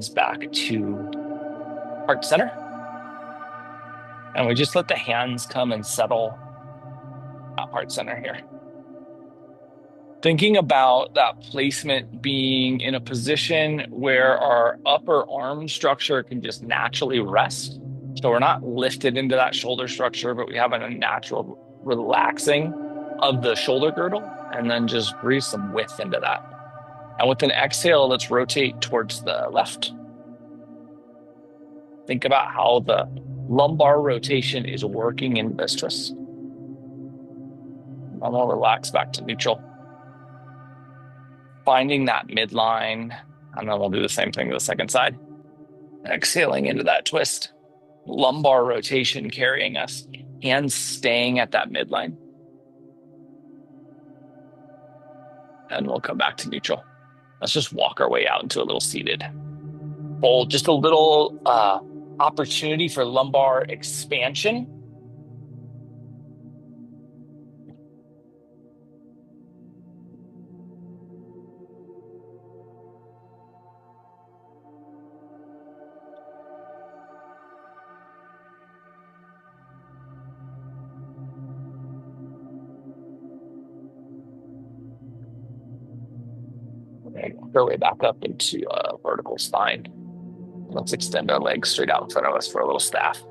back to heart center. And we just let the hands come and settle at heart center here. Thinking about that placement being in a position where our upper arm structure can just naturally rest. So we're not lifted into that shoulder structure, but we have a natural relaxing of the shoulder girdle, and then just breathe some width into that. And with an exhale, let's rotate towards the left. Think about how the lumbar rotation is working in this twist. And we'll relax back to neutral. Finding that midline, and then we'll do the same thing to the second side. Exhaling into that twist. Lumbar rotation carrying us. Hands staying at that midline. And we'll come back to neutral. Let's just walk our way out into a little seated fold. Just a little opportunity for lumbar expansion. And work our way back up into a vertical spine. Let's extend our legs straight out in front of us for a little staff.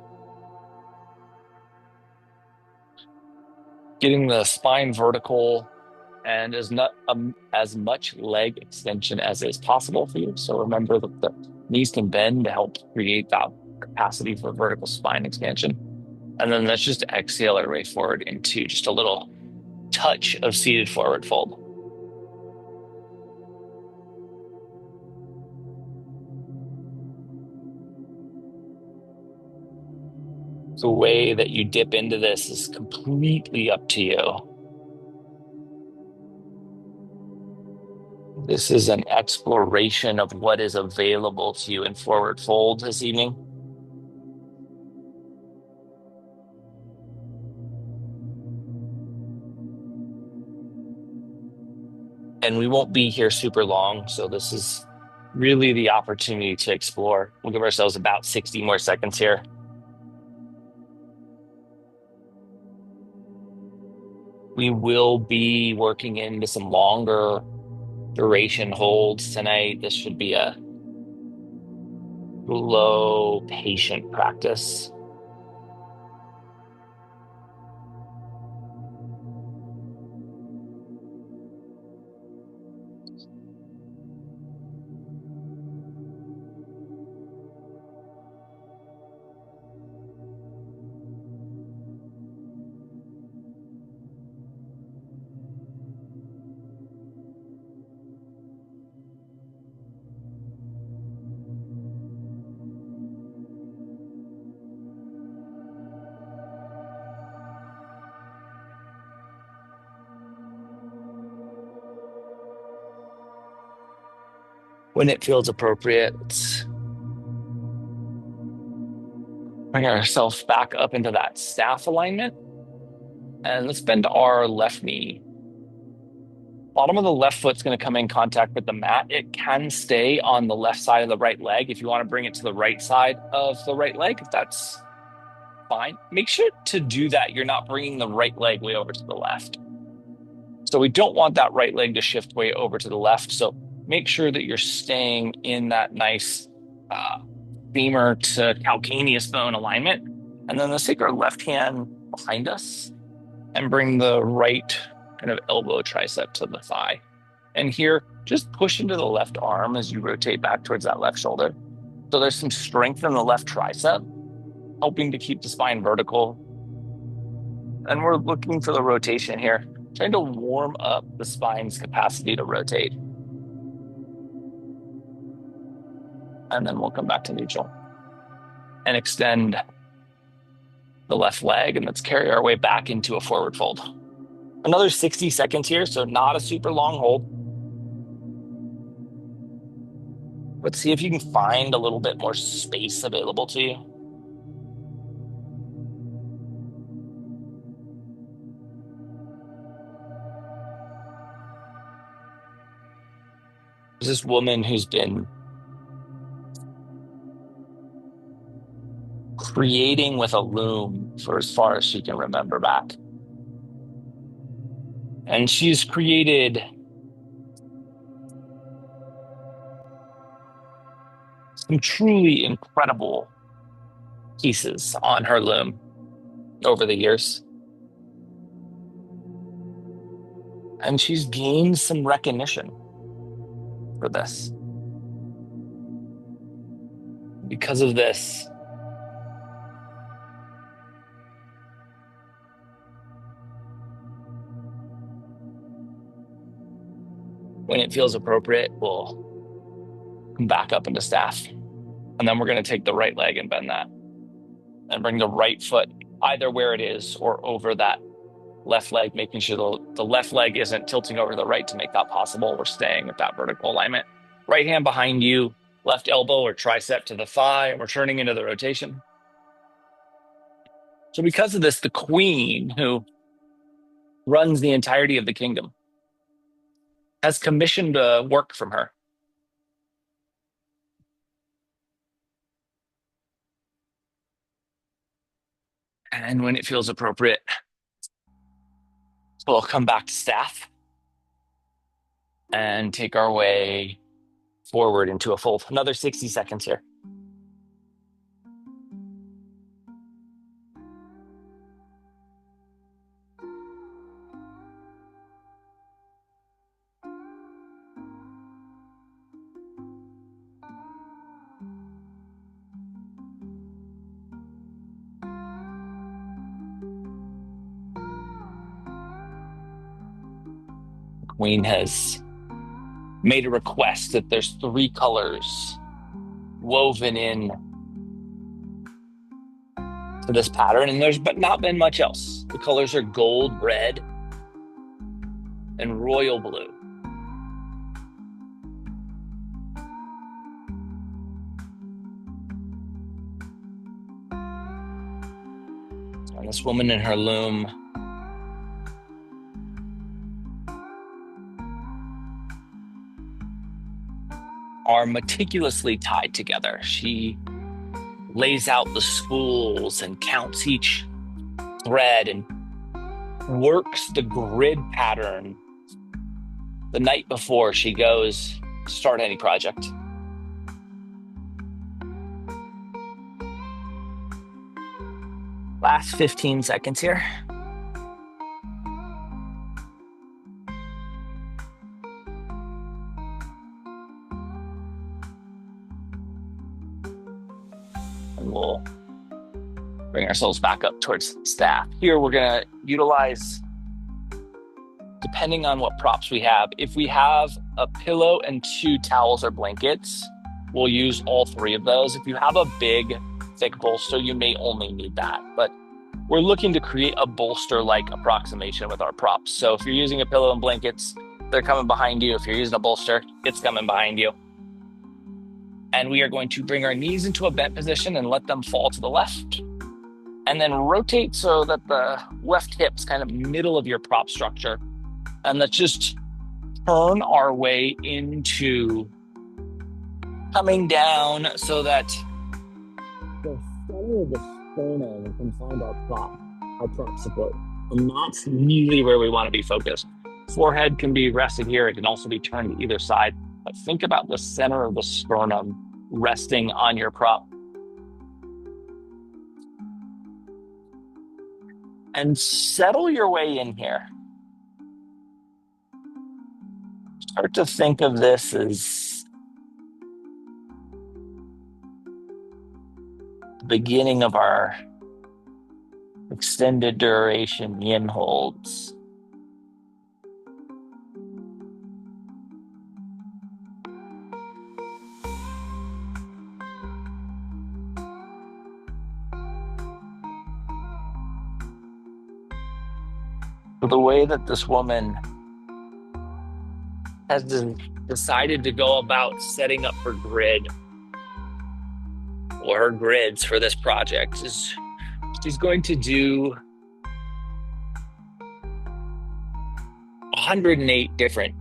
Getting the spine vertical and as much leg extension as is possible for you. So remember that the knees can bend to help create that capacity for vertical spine expansion. And then let's just exhale our way forward into just a little touch of seated forward fold. The way that you dip into this is completely up to you. This is an exploration of what is available to you in forward fold this evening. And we won't be here super long, so this is really the opportunity to explore. We'll give ourselves about 60 more seconds here. We will be working into some longer duration holds tonight. This should be a low patient practice. When it feels appropriate, let's bring ourselves back up into that staff alignment. And let's bend our left knee. Bottom of the left foot's going to come in contact with the mat. It can stay on the left side of the right leg. If you want to bring it to the right side of the right leg, that's fine. Make sure to do that. You're not bringing the right leg way over to the left. So we don't want that right leg to shift way over to the left. So make sure that you're staying in that nice femur to calcaneus bone alignment. And then let's take our left hand behind us and bring the right kind of elbow tricep to the thigh. And here, just push into the left arm as you rotate back towards that left shoulder. So there's some strength in the left tricep, helping to keep the spine vertical. And we're looking for the rotation here, trying to warm up the spine's capacity to rotate. And then we'll come back to neutral and extend the left leg, and let's carry our way back into a forward fold. Another 60 seconds here, so not a super long hold. Let's see if you can find a little bit more space available to you. There's this woman who's been creating with a loom for as far as she can remember back. And she's created some truly incredible pieces on her loom over the years. And she's gained some recognition for this. Because of this, when it feels appropriate, we'll come back up into staff. And then we're going to take the right leg and bend that. And bring the right foot either where it is or over that left leg, making sure the left leg isn't tilting over to the right to make that possible. We're staying with that vertical alignment. Right hand behind you, left elbow or tricep to the thigh, and we're turning into the rotation. So because of this, the queen, who runs the entirety of the kingdom, has commissioned work from her. And when it feels appropriate, we'll come back to staff and take our way forward into a fold. Another 60 seconds here. Queen has made a request that there's 3 colors woven in to this pattern, and there's but not been much else. The colors are gold, red, and royal blue. And this woman in her loom are meticulously tied together. She lays out the spools and counts each thread and works the grid pattern the night before she goes to start any project. Last 15 seconds here. And we'll bring ourselves back up towards staff. Here we're going to utilize, depending on what props we have, if we have a pillow and 2 towels or blankets, we'll use all 3 of those. If you have a big, thick bolster, you may only need that. But we're looking to create a bolster-like approximation with our props. So if you're using a pillow and blankets, they're coming behind you. If you're using a bolster, it's coming behind you. And we are going to bring our knees into a bent position and let them fall to the left. And then rotate so that the left hip's kind of middle of your prop structure. And let's just turn our way into coming down so that the center of the sternum can find our prop support. And that's really where we want to be focused. Forehead can be rested here. It can also be turned to either side. But think about the center of the sternum resting on your prop. And settle your way in here. Start to think of this as the beginning of our extended duration yin holds. The way that this woman has decided to go about setting up her grid or her grids for this project is she's going to do 108 different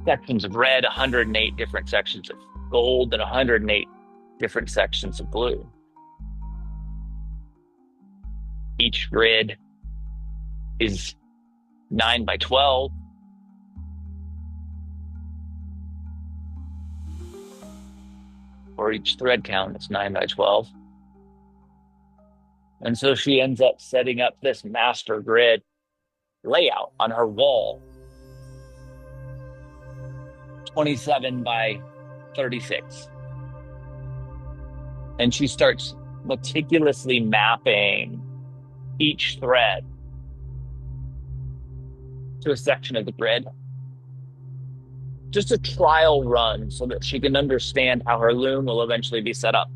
sections of red, 108 different sections of gold, and 108 different sections of blue. Each grid is 9 by 12. For each thread count, it's 9 by 12. And so she ends up setting up this master grid layout on her wall, 27 by 36. And she starts meticulously mapping each thread to a section of the grid. Just a trial run so that she can understand how her loom will eventually be set up.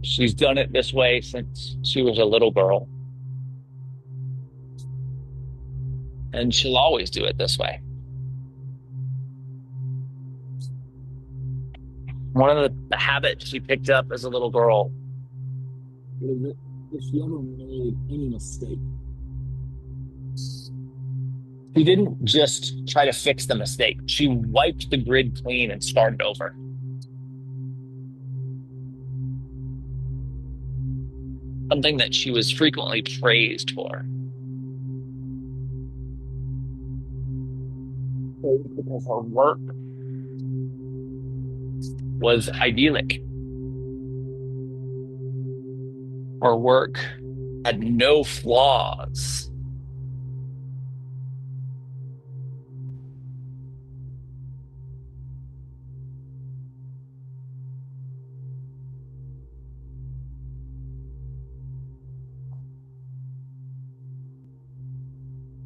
She's done it this way since she was a little girl. And she'll always do it this way. One of the habits she picked up as a little girl was that if she ever made any mistake, she didn't just try to fix the mistake. She wiped the grid clean and started over. Something that she was frequently praised for. Because her work was idyllic. Her work had no flaws.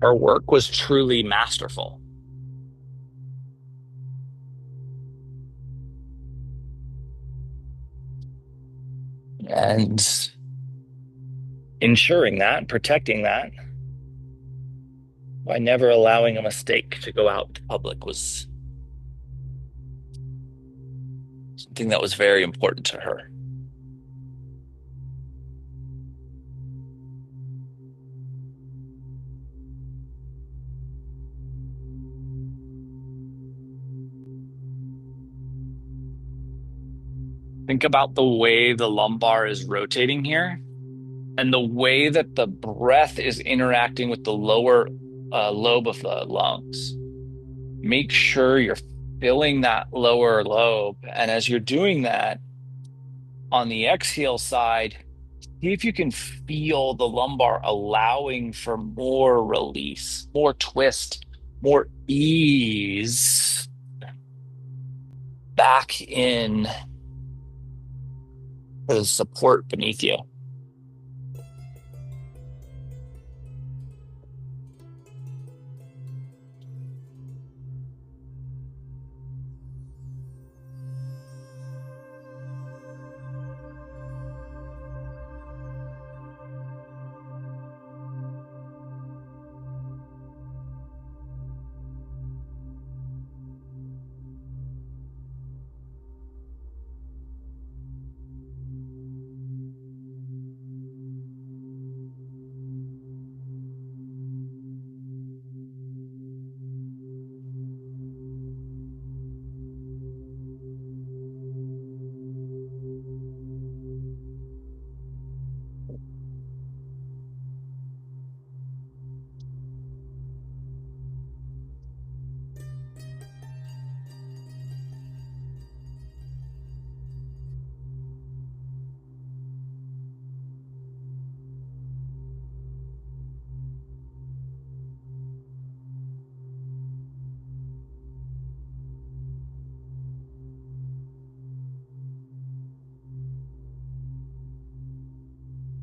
Her work was truly masterful. And ensuring that, protecting that, by never allowing a mistake to go out to public was something that was very important to her. Think about the way the lumbar is rotating here and the way that the breath is interacting with the lower lobe of the lungs. Make sure you're filling that lower lobe. And as you're doing that, on the exhale side, see if you can feel the lumbar allowing for more release, more twist, more ease back in the support beneath you.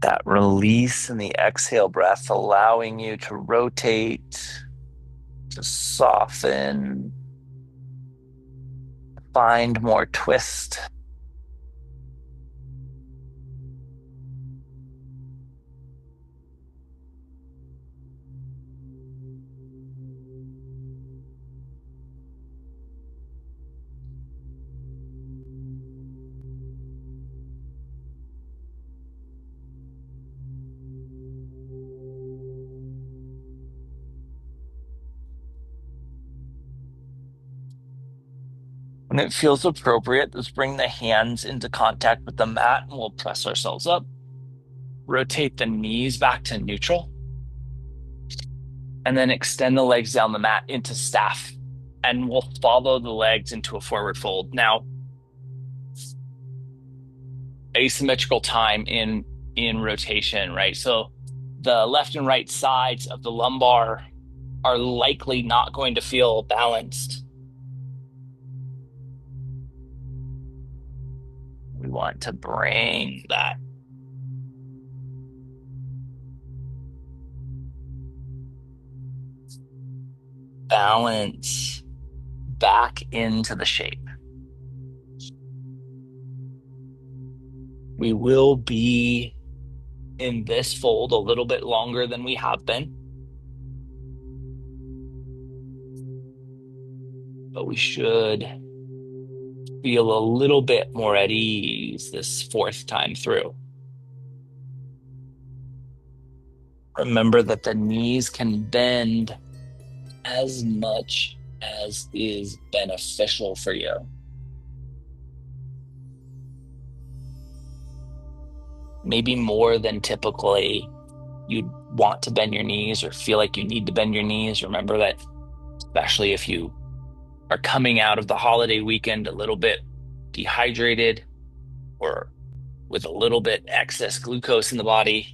That release in the exhale breath, allowing you to rotate, to soften, find more twist. When it feels appropriate, let's bring the hands into contact with the mat and we'll press ourselves up. Rotate the knees back to neutral. And then extend the legs down the mat into staff. And we'll follow the legs into a forward fold. Now, asymmetrical time in rotation, right? So the left and right sides of the lumbar are likely not going to feel balanced. We want to bring that balance back into the shape. We will be in this fold a little bit longer than we have been, but we should feel a little bit more at ease this fourth time through. Remember that the knees can bend as much as is beneficial for you. Maybe more than typically you'd want to bend your knees or feel like you need to bend your knees. Remember that, especially if you are coming out of the holiday weekend a little bit dehydrated or with a little bit excess glucose in the body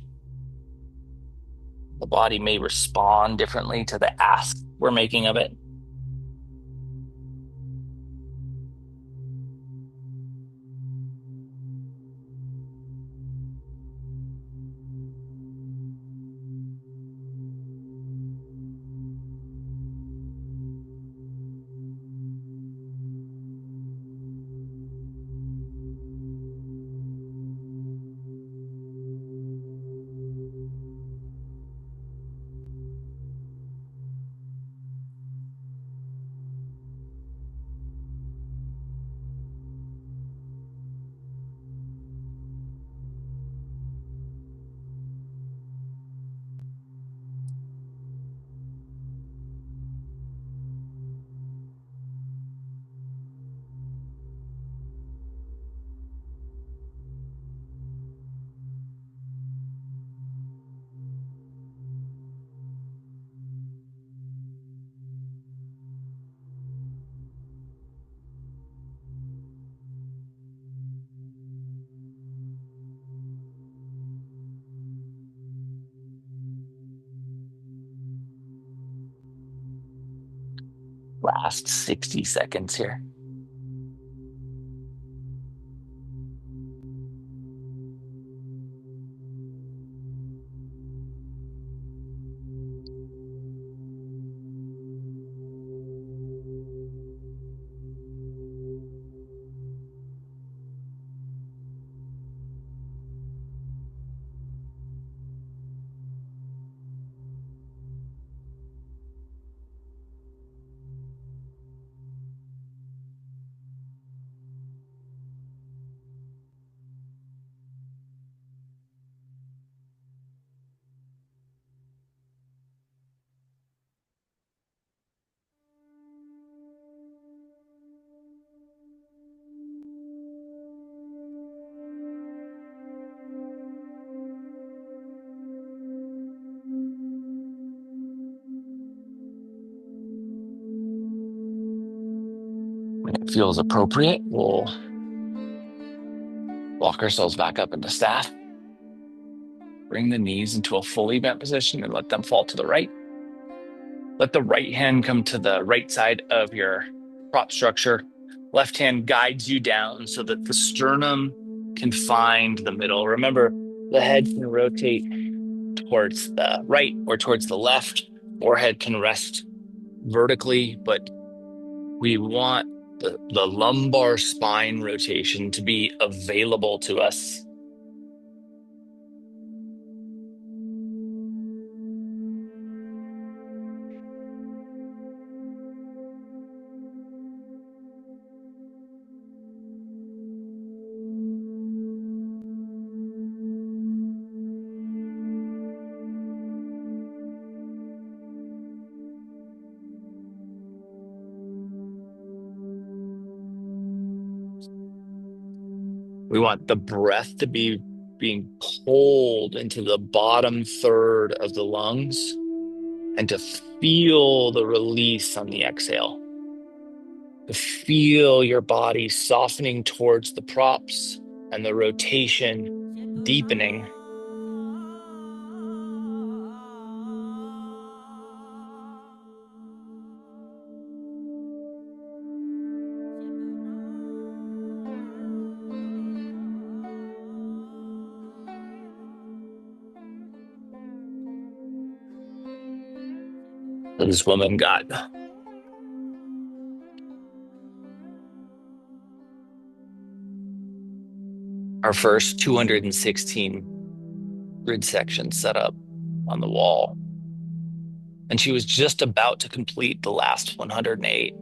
may respond differently to the ask we're making of it. Last 60 seconds here. When it feels appropriate, we'll walk ourselves back up into staff. Bring the knees into a fully bent position and let them fall to the right. Let the right hand come to the right side of your prop structure. Left hand guides you down so that the sternum can find the middle. Remember, the head can rotate towards the right or towards the left. Forehead can rest vertically, but we want the lumbar spine rotation to be available to us. We want the breath to be being pulled into the bottom third of the lungs and to feel the release on the exhale. To feel your body softening towards the props and the rotation deepening. This woman got our first 216 grid sections set up on the wall. And she was just about to complete the last 108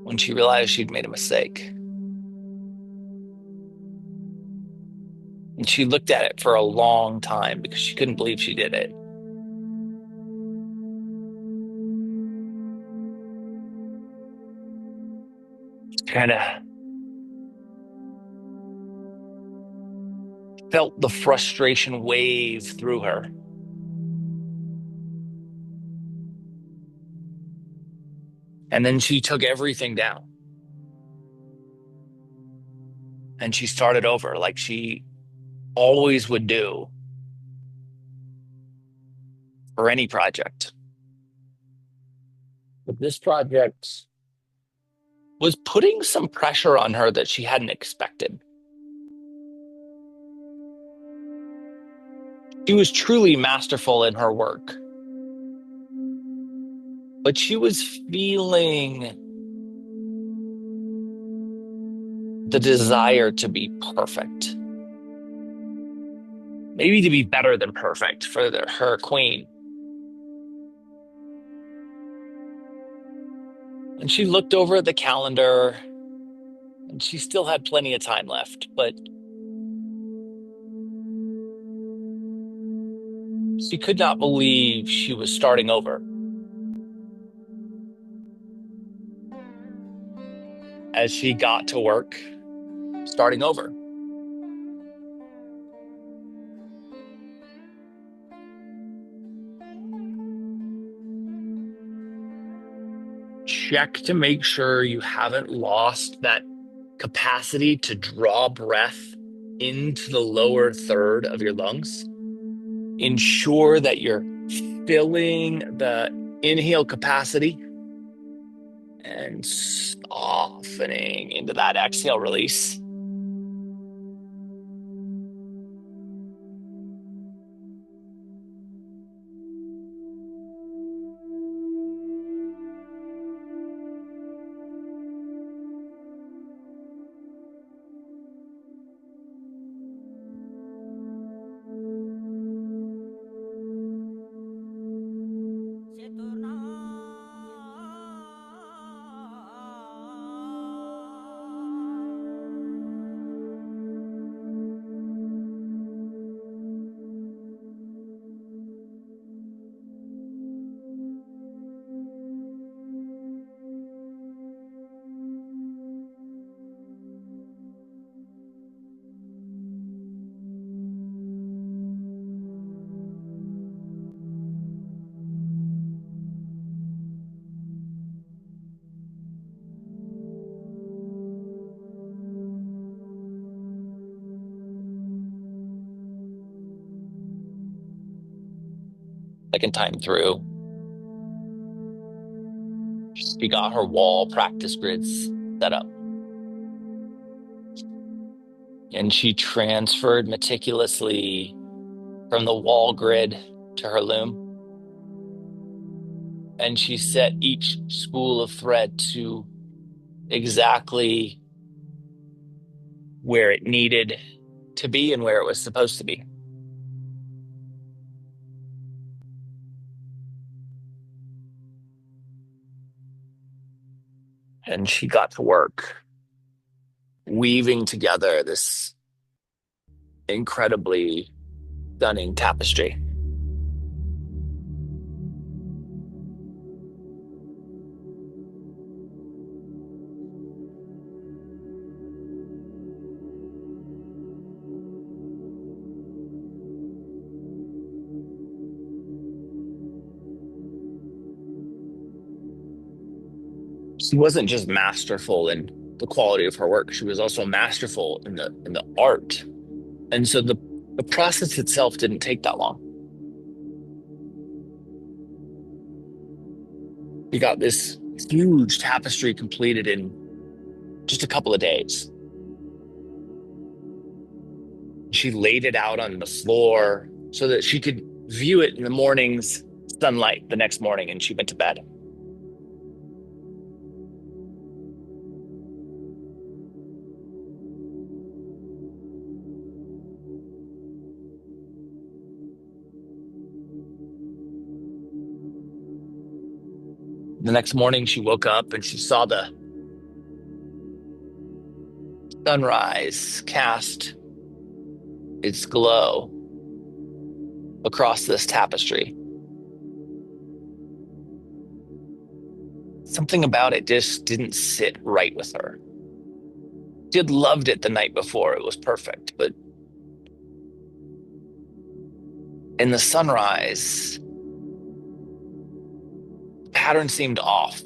when she realized she'd made a mistake. And she looked at it for a long time because she couldn't believe she did it. Kind of felt the frustration wave through her. And then she took everything down. And she started over like she always would do for any project. But this project was putting some pressure on her that she hadn't expected. She was truly masterful in her work, but she was feeling the desire to be perfect. Maybe to be better than perfect for her queen. And she looked over at the calendar, and she still had plenty of time left, but she could not believe she was starting over. As she got to work, starting over. Check to make sure you haven't lost that capacity to draw breath into the lower third of your lungs. Ensure that you're filling the inhale capacity and softening into that exhale release. Second time through, she got her wall practice grids set up. And she transferred meticulously from the wall grid to her loom. And she set each spool of thread to exactly where it needed to be and where it was supposed to be. And she got to work weaving together this incredibly stunning tapestry. She wasn't just masterful in the quality of her work, she was also masterful in the art. And so the process itself didn't take that long. We got this huge tapestry completed in just a couple of days. She laid it out on the floor so that she could view it in the morning's sunlight the next morning, and she went to bed. The next morning, she woke up and she saw the sunrise cast its glow across this tapestry. Something about it just didn't sit right with her. She had loved it the night before, it was perfect, but in the sunrise, the pattern seemed off,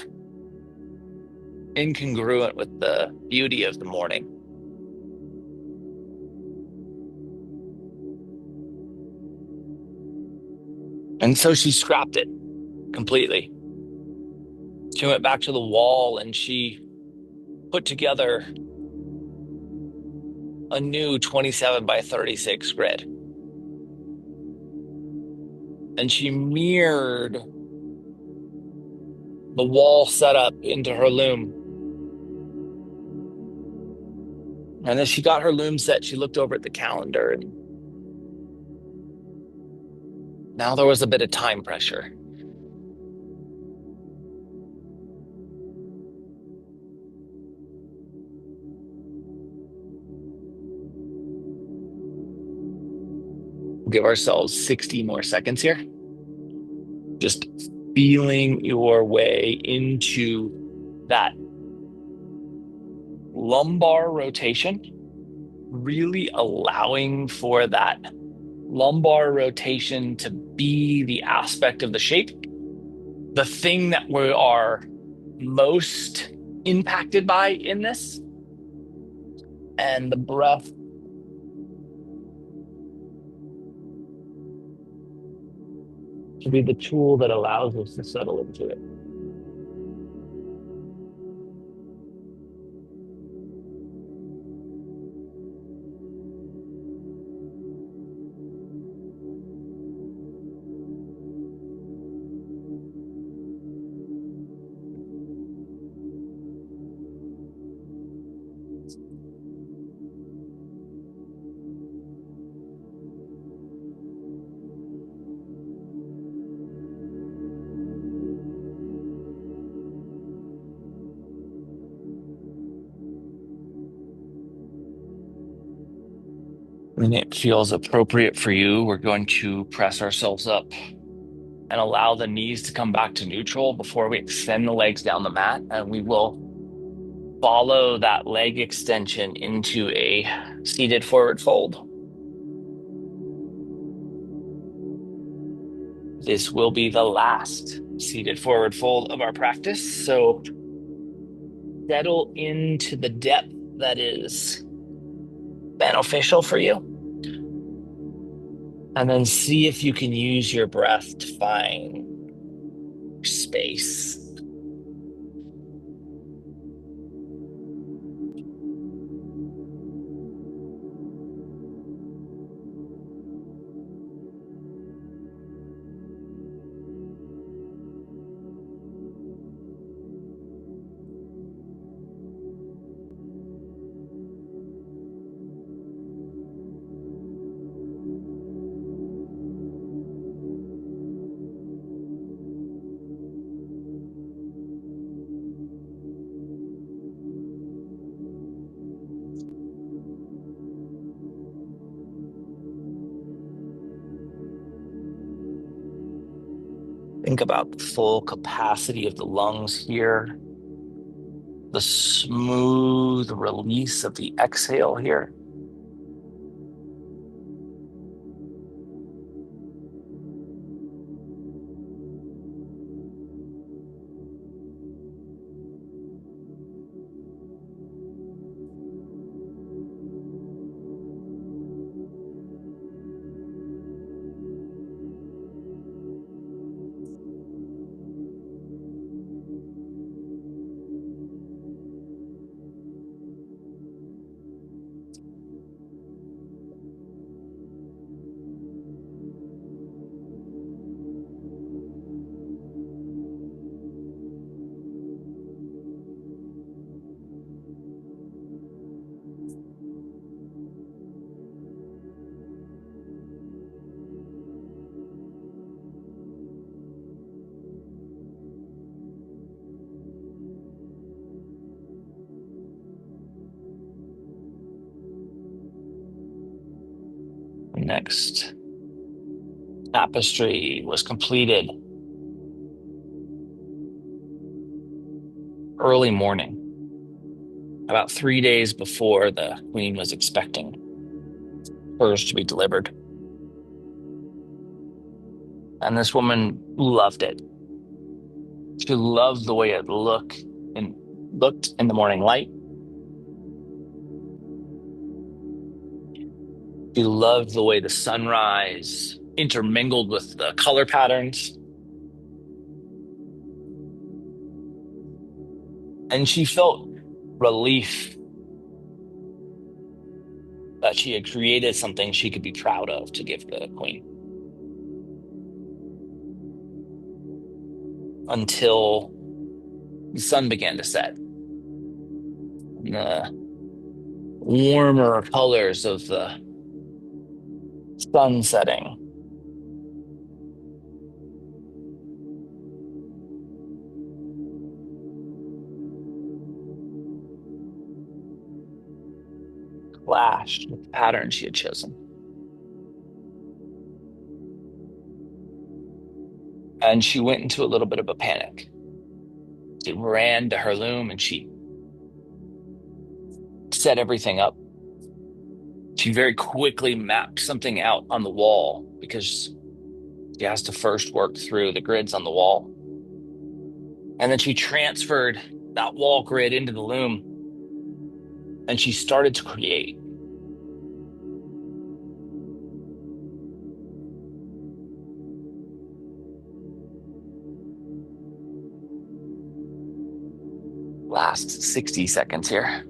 incongruent with the beauty of the morning. And so she scrapped it completely. She went back to the wall and she put together a new 27 by 36 grid. And she mirrored the wall setup into her loom. And as she got her loom set, she looked over at the calendar, and now there was a bit of time pressure. We'll give ourselves 60 more seconds here. Just feeling your way into that lumbar rotation, really allowing for that lumbar rotation to be the aspect of the shape, the thing that we are most impacted by in this, and the breath to be the tool that allows us to settle into it. When it feels appropriate for you, we're going to press ourselves up and allow the knees to come back to neutral before we extend the legs down the mat. And we will follow that leg extension into a seated forward fold. This will be the last seated forward fold of our practice. So settle into the depth that is beneficial for you. And then see if you can use your breath to find space. Think about the full capacity of the lungs here, the smooth release of the exhale here. next tapestry was completed early morning, about 3 days before the queen was expecting hers to be delivered. And this woman loved it. She loved the way it looked in the morning light. She loved the way the sunrise intermingled with the color patterns. And she felt relief that she had created something she could be proud of to give the queen. Until the sun began to set. And the warmer colors of the sun setting clashed with the pattern she had chosen. And she went into a little bit of a panic. She ran to her loom and she set everything up. She very quickly mapped something out on the wall because she has to first work through the grids on the wall. And then she transferred that wall grid into the loom and she started to create. Last 60 seconds here.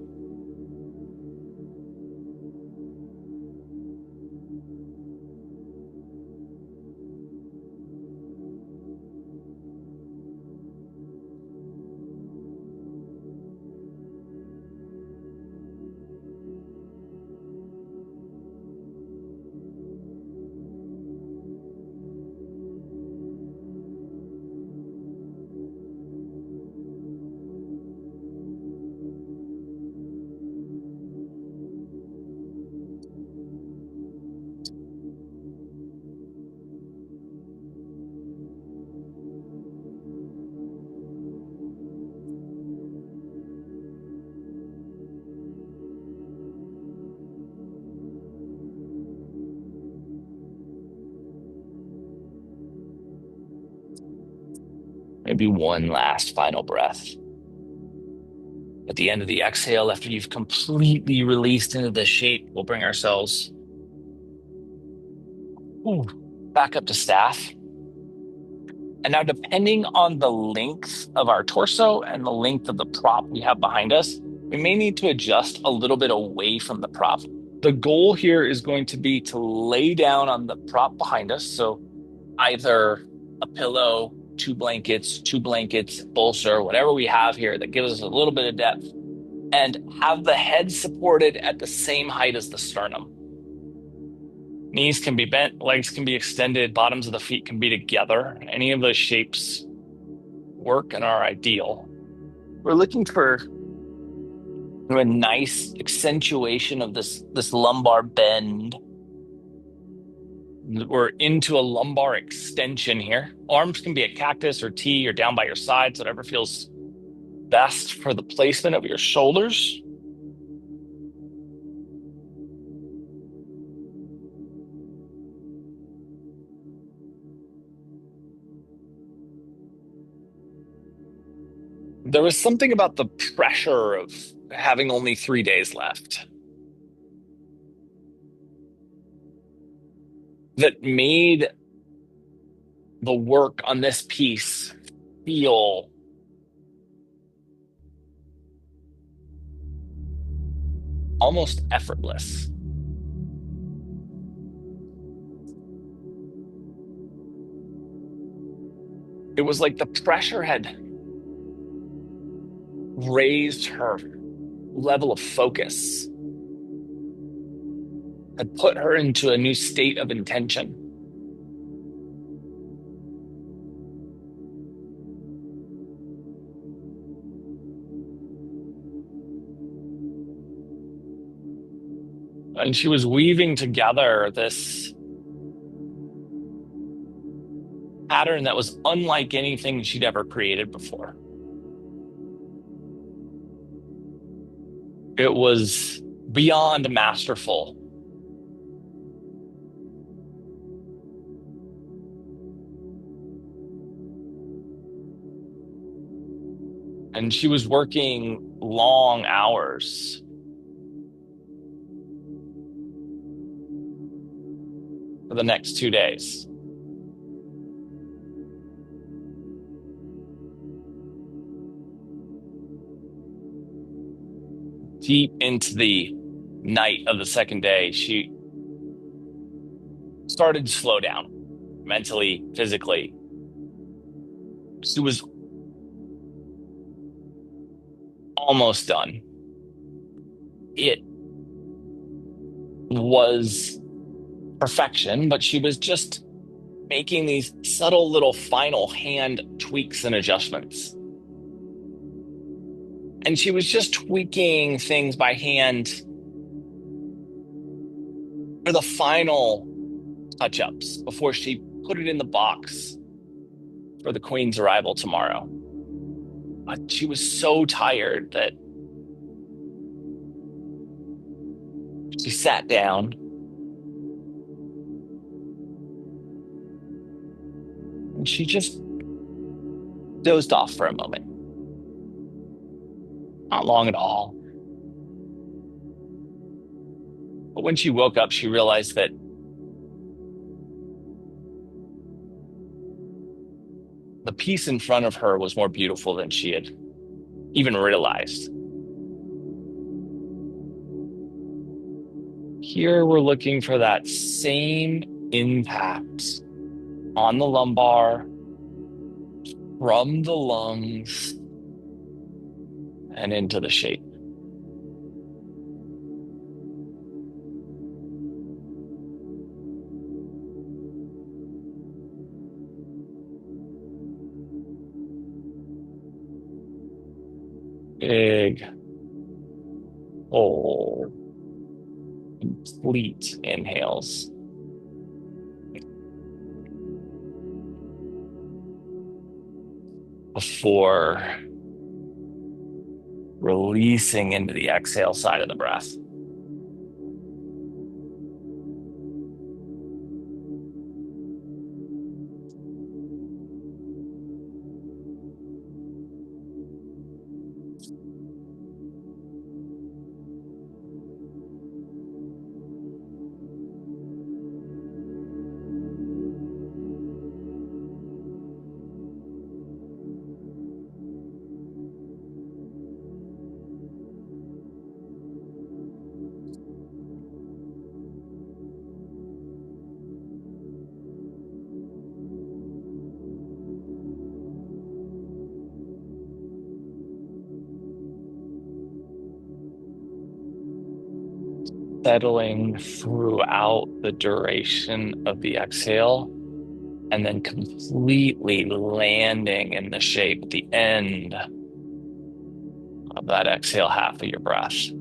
Maybe one last final breath. At the end of the exhale, after you've completely released into the shape, we'll bring ourselves back up to staff. And now, depending on the length of our torso and the length of the prop we have behind us, we may need to adjust a little bit away from the prop. The goal here is going to be to lay down on the prop behind us. So either a pillow, two blankets, bolster, whatever we have here that gives us a little bit of depth, and have the head supported at the same height as the sternum. Knees can be bent, legs can be extended, bottoms of the feet can be together. Any of those shapes work and are ideal. We're looking for a nice accentuation of this lumbar bend. We're into a lumbar extension here. Arms can be a cactus or T or down by your sides, whatever feels best for the placement of your shoulders. There was something about the pressure of having only 3 days left that made the work on this piece feel almost effortless. It was like the pressure had raised her level of focus, had put her into a new state of intention. And she was weaving together this pattern that was unlike anything she'd ever created before. It was beyond masterful. And she was working long hours for the next 2 days. Deep into the night of the second day, she started to slow down mentally, physically. She was almost done. It was perfection, but she was just making these subtle little final hand tweaks and adjustments. And she was just tweaking things by hand for the final touch ups before she put it in the box for the Queen's arrival tomorrow. But she was so tired that she sat down and she just dozed off for a moment. Not long at all. But when she woke up, she realized that the piece in front of her was more beautiful than she had even realized. Here we're looking for that same impact on the lumbar, from the lungs, and into the shape. Big, full, complete inhales. Before releasing into the exhale side of the breath. Settling throughout the duration of the exhale, and then completely landing in the shape at the end of that exhale half of your breath.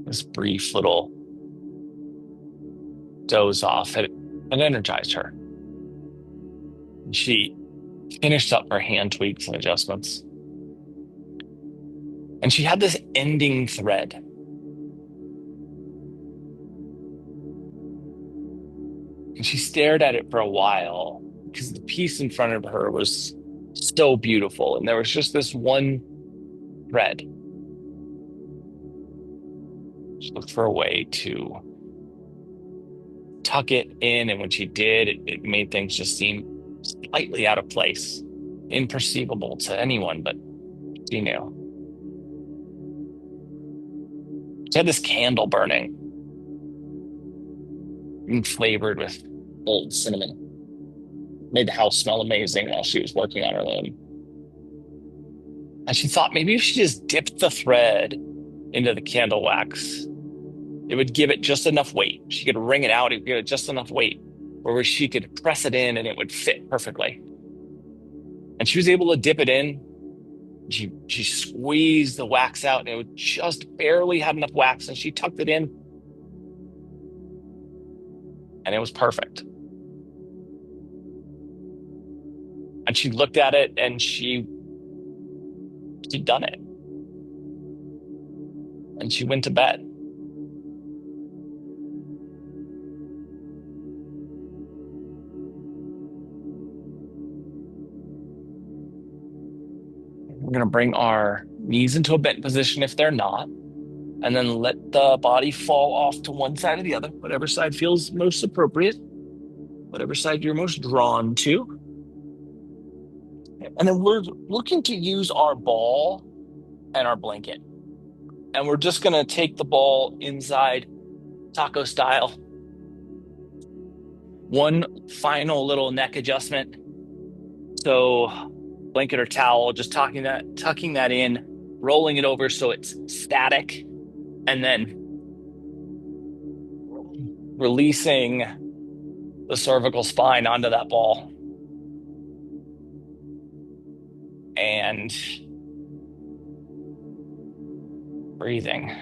This brief little doze off had energized her. She finished up her hand tweaks and adjustments. And she had this ending thread. And she stared at it for a while because the piece in front of her was so beautiful. And there was just this one thread. She looked for a way to tuck it in. And when she did, it made things just seem slightly out of place, imperceivable to anyone, but she knew. She had this candle burning and flavored with old cinnamon. Made the house smell amazing while she was working on her limb. And she thought maybe if she just dipped the thread into the candle wax, it would give it just enough weight. She could wring it out, it would give it just enough weight, where she could press it in and it would fit perfectly. And she was able to dip it in. She squeezed the wax out and it would just barely had enough wax, and she tucked it in. And it was perfect. And she looked at it and she'd done it. And she went to bed. We're going to bring our knees into a bent position if they're not, and then let the body fall off to one side or the other, whatever side feels most appropriate, whatever side you're most drawn to. And then we're looking to use our ball and our blanket. And we're just going to take the ball inside taco style. One final little neck adjustment. So blanket or towel, just tucking that in, rolling it over so it's static, and then releasing the cervical spine onto that ball. And breathing.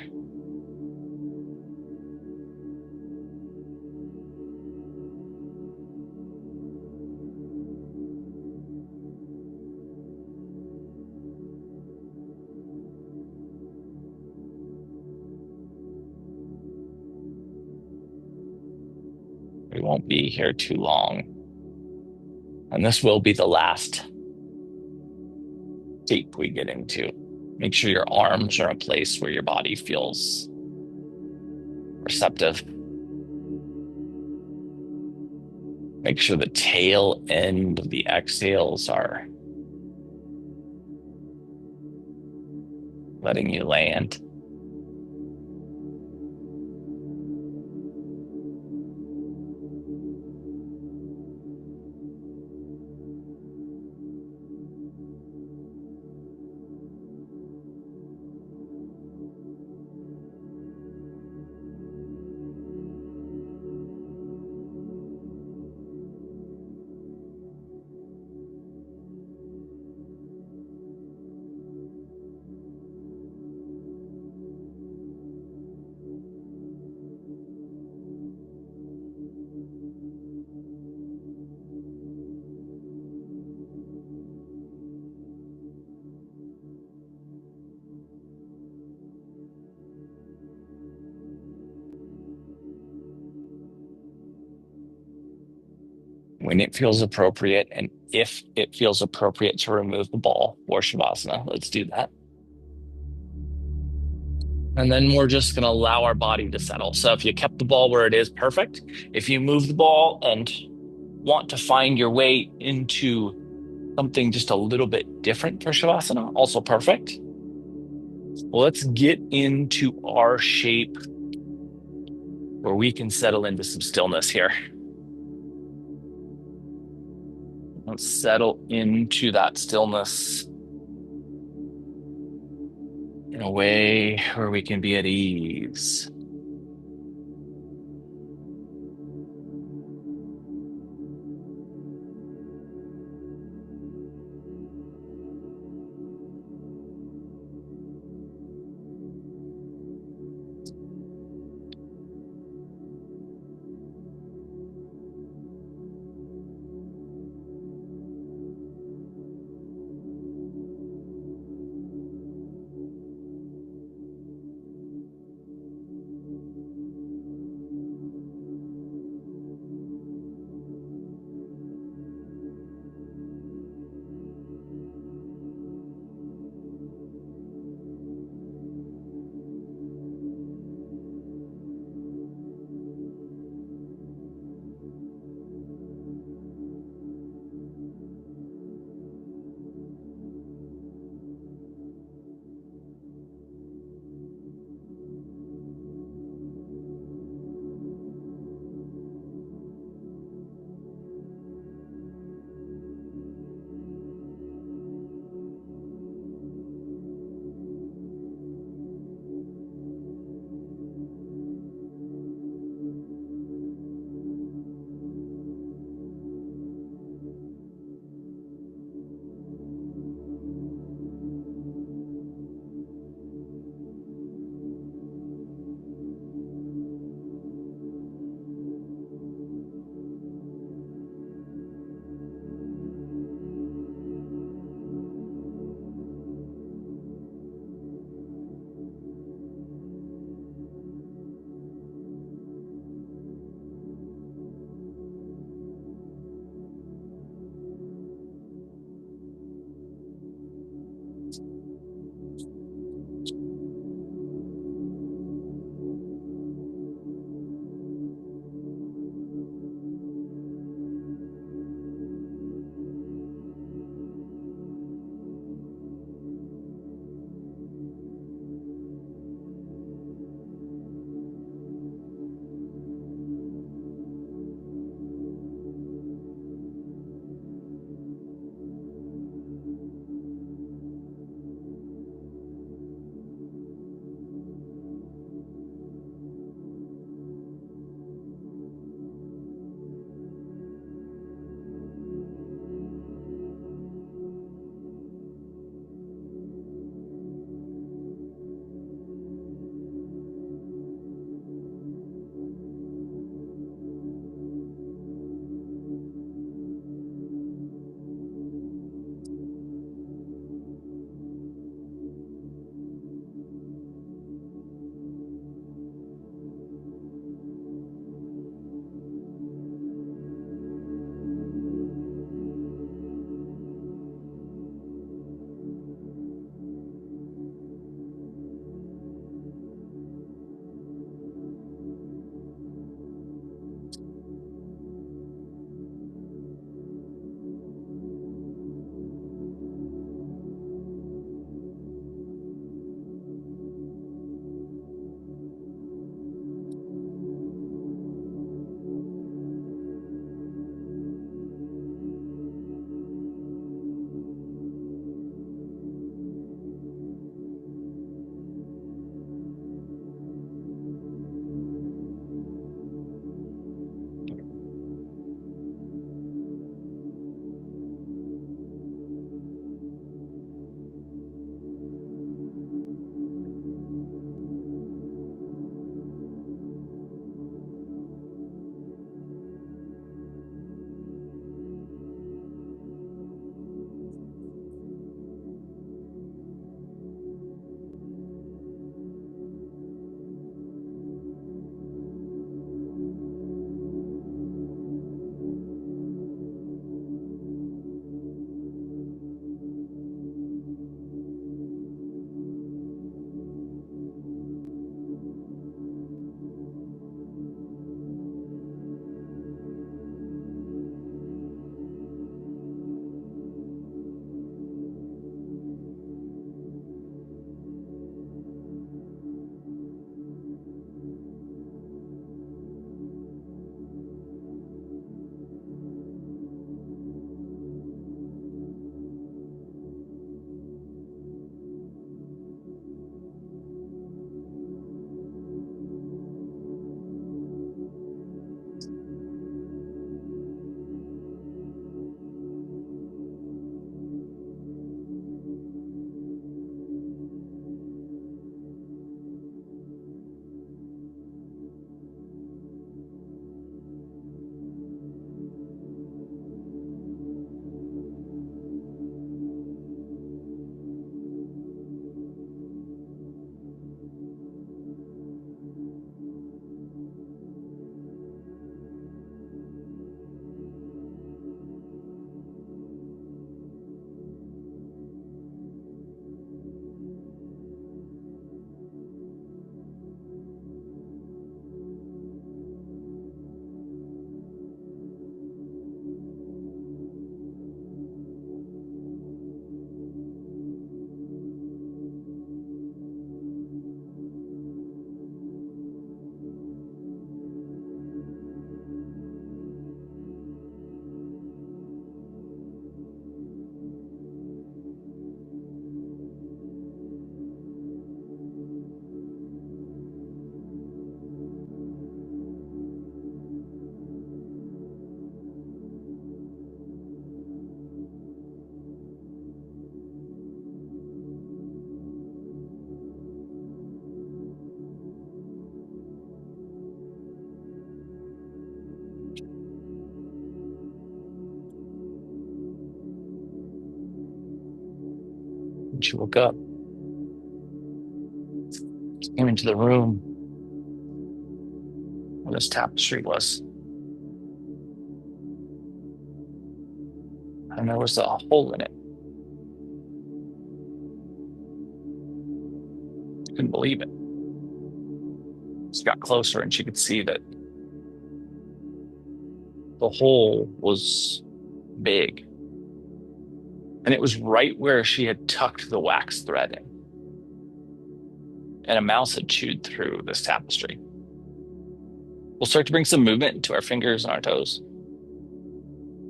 We won't be here too long. And this will be the last tape we get into. Make sure your arms are in a place where your body feels receptive. Make sure the tail end of the exhales are letting you land. When it feels appropriate, and if it feels appropriate to remove the ball for Shavasana, let's do that. And then we're just going to allow our body to settle. So if you kept the ball where it is, perfect. If you move the ball and want to find your way into something just a little bit different for Shavasana, also perfect. Well, let's get into our shape where we can settle into some stillness here. Let's settle into that stillness in a way where we can be at ease. she woke up, came into the room where this tapestry was. And there was a hole in it. Couldn't believe it. She got closer and she could see that the hole was big. And it was right where she had tucked the wax thread in. And a mouse had chewed through this tapestry. We'll start to bring some movement into our fingers and our toes.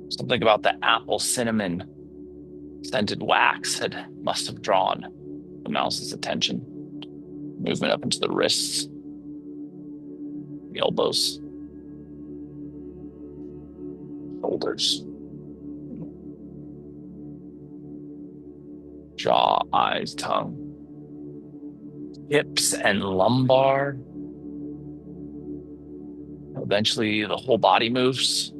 Something about the apple cinnamon scented wax must have drawn the mouse's attention. Movement up into the wrists, the elbows, shoulders, jaw, eyes, tongue, hips, and lumbar. Eventually, the whole body moves.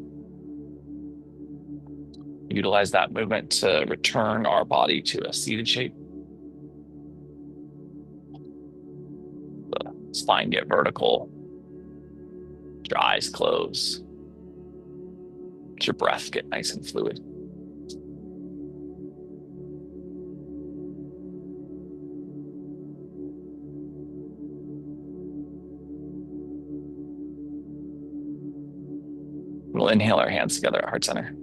Utilize that movement to return our body to a seated shape. The spine get vertical. Your eyes close. Let your breath get nice and fluid. We'll inhale our hands together at heart center.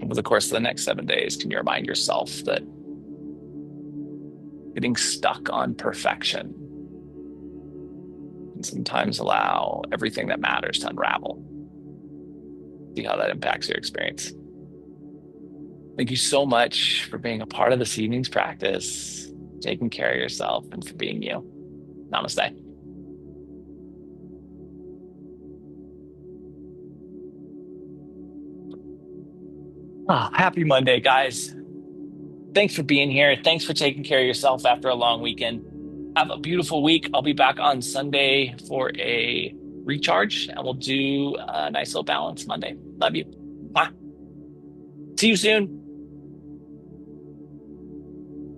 Over the course of the next 7 days, can you remind yourself that getting stuck on perfection and sometimes allow everything that matters to unravel? See how that impacts your experience. Thank you so much for being a part of this evening's practice, taking care of yourself, and for being you. Namaste. Happy Monday, guys. Thanks for being here. Thanks for taking care of yourself after a long weekend. Have a beautiful week. I'll be back on Sunday for a recharge, and we'll do a nice little balance Monday. Love you. Bye. See you soon.